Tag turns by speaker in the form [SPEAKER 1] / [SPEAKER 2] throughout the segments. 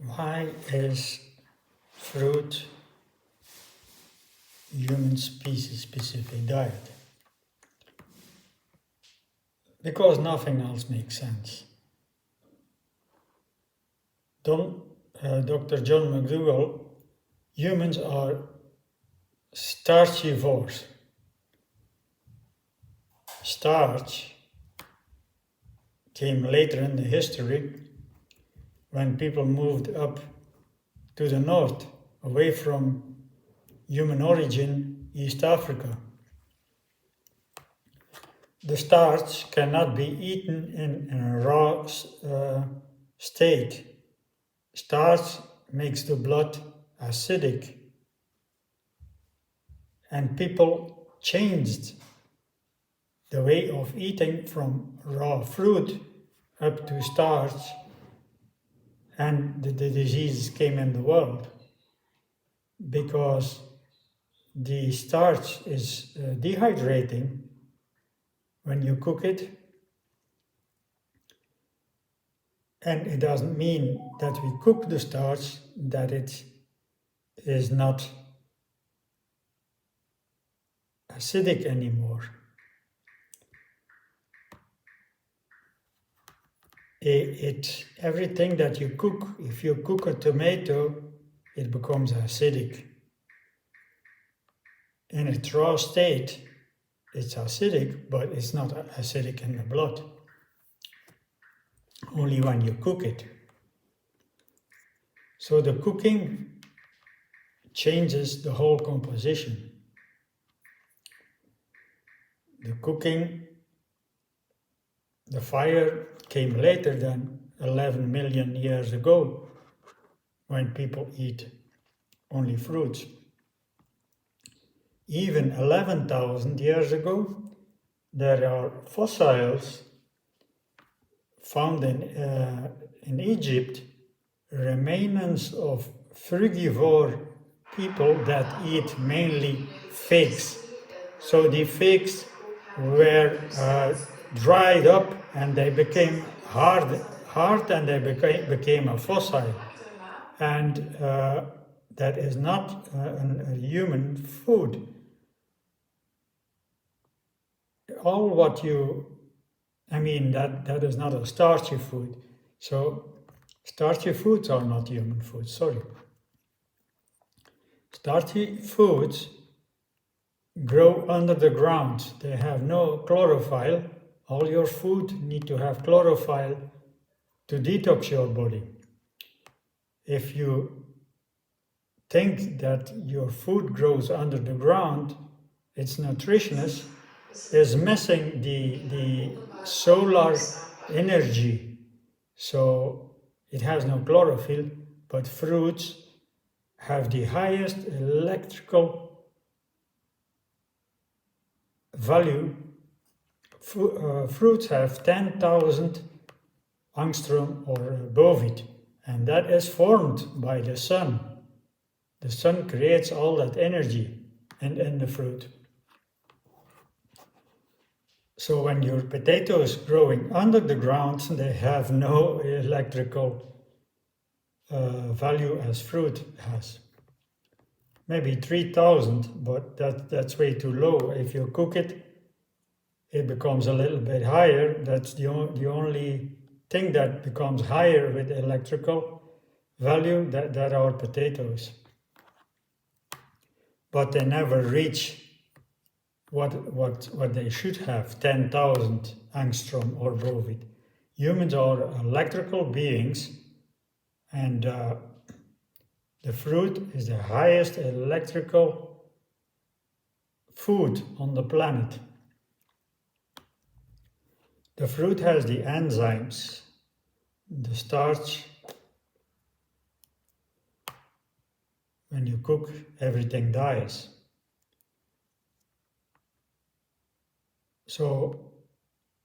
[SPEAKER 1] Why is fruit human species specific diet? Because nothing else makes sense. Dr. John McDougall, humans are starchivores. Starch came later in the history when people moved up to the north, away from human origin, East Africa. The starch cannot be eaten in a raw state. Starch makes the blood acidic, and people changed the way of eating from raw fruit up to starch, and the disease came in the world because the starch is dehydrating when you cook it, and it doesn't mean that we cook the starch that it is not acidic anymore. Everything that you cook, if you cook a tomato, it becomes acidic. In its raw state, it's acidic, but it's not acidic in the blood. Only when you cook it. So the cooking changes the whole composition. The fire came later than 11 million years ago, when people eat only fruits. Even 11,000 years ago, there are fossils found in Egypt, remains of frugivore people that eat mainly figs. So the figs were dried up and they became hard and they became a fossil. And that is not a human food. That is not a starchy food. So starchy foods are not human foods, sorry. Starchy foods grow under the ground. They have no chlorophyll. All your food need to have chlorophyll to detox your body. If you think that your food grows under the ground, its nutritionist is missing the solar energy. So it has no chlorophyll, but fruits have the highest electrical value. Fruits have 10,000 angstrom or bovis, and that is formed by the sun. The sun creates all that energy in the fruit. So when your potato is growing under the ground, they have no electrical value as fruit has. Maybe 3,000, but that's way too low. If you cook it, it becomes a little bit higher. That's the only thing that becomes higher with electrical value that are potatoes. But they never reach what they should have, 10,000 angstrom or bovis. Humans are electrical beings, and the fruit is the highest electrical food on the planet. The fruit has the enzymes, the starch. When you cook, everything dies. So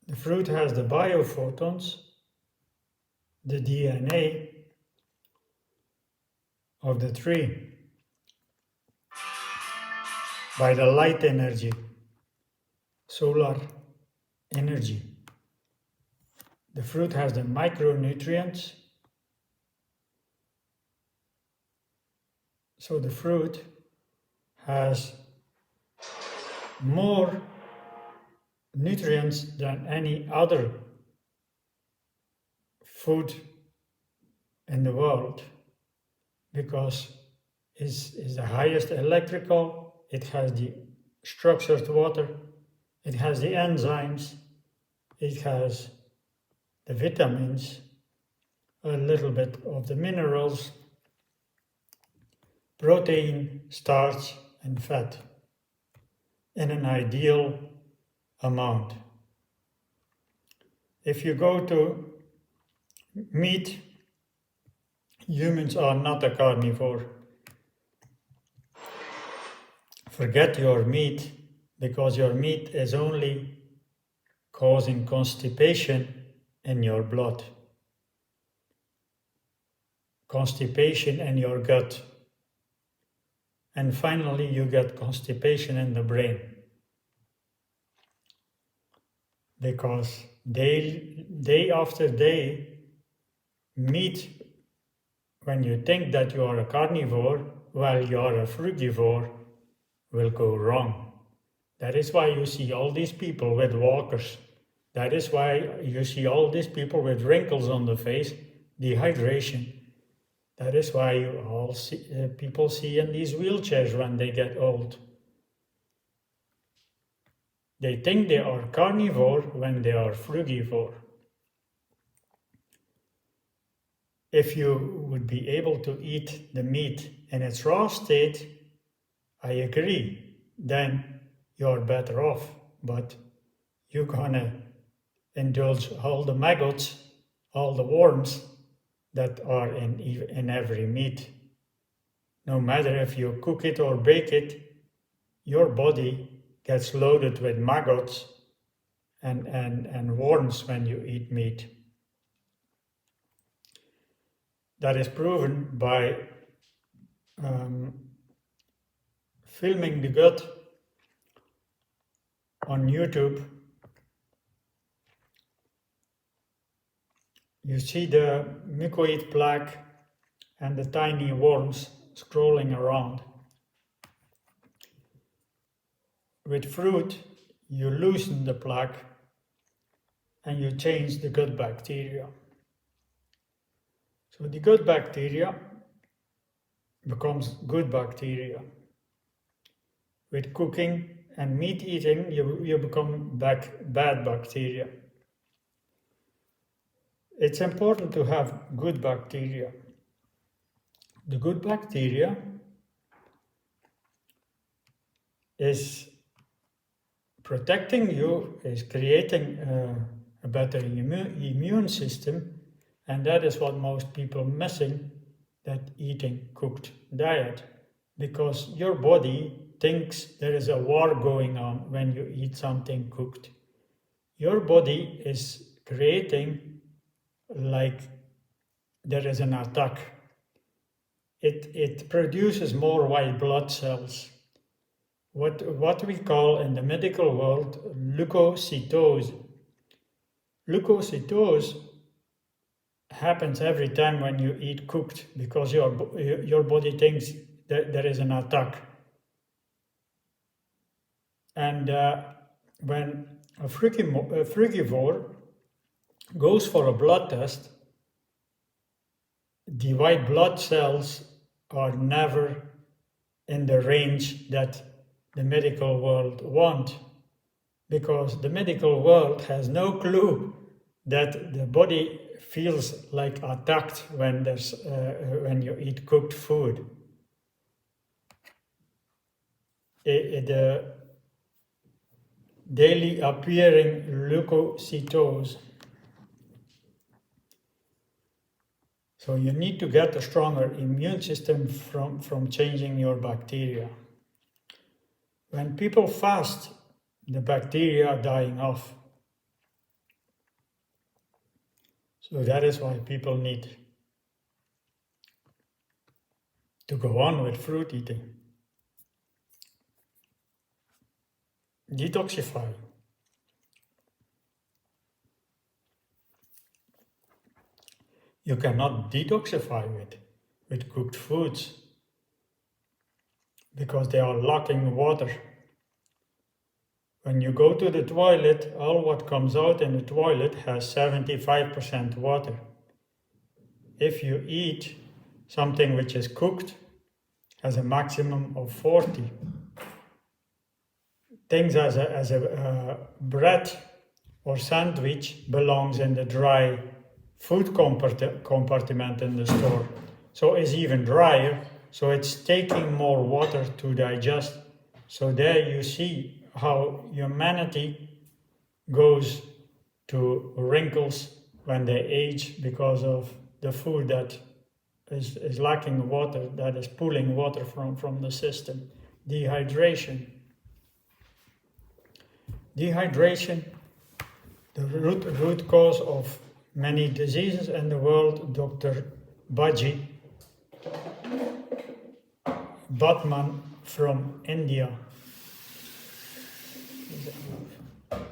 [SPEAKER 1] the fruit has the biophotons, the DNA of the tree, by the light energy, solar energy. The fruit has the micronutrients, So the fruit has more nutrients than any other food in the world because it's the highest electrical, it has the structured water, it has the enzymes, it has the vitamins, a little bit of the minerals, protein, starch, and fat in an ideal amount. If you go to meat, humans are not a carnivore. Forget your meat because your meat is only causing constipation in your blood, constipation in your gut, and finally you get constipation in the brain. Because day after day, meat, when you think that you are a carnivore while you are a frugivore, will go wrong. That is why you see all these people with walkers. That is why you see all these people with wrinkles on the face, dehydration. That is why you all see, people see in these wheelchairs when they get old. They think they are carnivore when they are frugivore. If you would be able to eat the meat in its raw state, I agree, then you're better off. But you're gonna indulge all the maggots, all the worms that are in every meat. No matter if you cook it or bake it, your body gets loaded with maggots and worms when you eat meat. That is proven by filming the gut on YouTube. You see the mucoid plaque and the tiny worms scrolling around. With fruit, you loosen the plaque and you change the gut bacteria. So the gut bacteria becomes good bacteria. With cooking and meat eating, you become bad bacteria. It's important to have good bacteria. The good bacteria is protecting you, is creating a better immune system, and that is what most people missing, that eating cooked diet, because your body thinks there is a war going on when you eat something cooked. Your body is creating like there is an attack. It produces more white blood cells. What we call in the medical world leukocytose. Leukocytose happens every time when you eat cooked because your body thinks that there is an attack. And when a frugivore goes for a blood test, the white blood cells are never in the range that the medical world want, because the medical world has no clue that the body feels like attacked when you eat cooked food. The daily appearing leukocytose. So you need to get a stronger immune system from changing your bacteria. When people fast, the bacteria are dying off. So that is why people need to go on with fruit eating. Detoxify. You cannot detoxify with cooked foods. because they are lacking water. When you go to the toilet, all what comes out in the toilet has 75% water. If you eat something which is cooked, has a maximum of 40. Things as a bread or sandwich belongs in the dry food compartment in the store. So it's even drier, so it's taking more water to digest. So there you see how humanity goes to wrinkles when they age because of the food that is lacking water, that is pulling water from the system. Dehydration. Dehydration, the root cause of many diseases in the world. Dr. Baji Batman from India.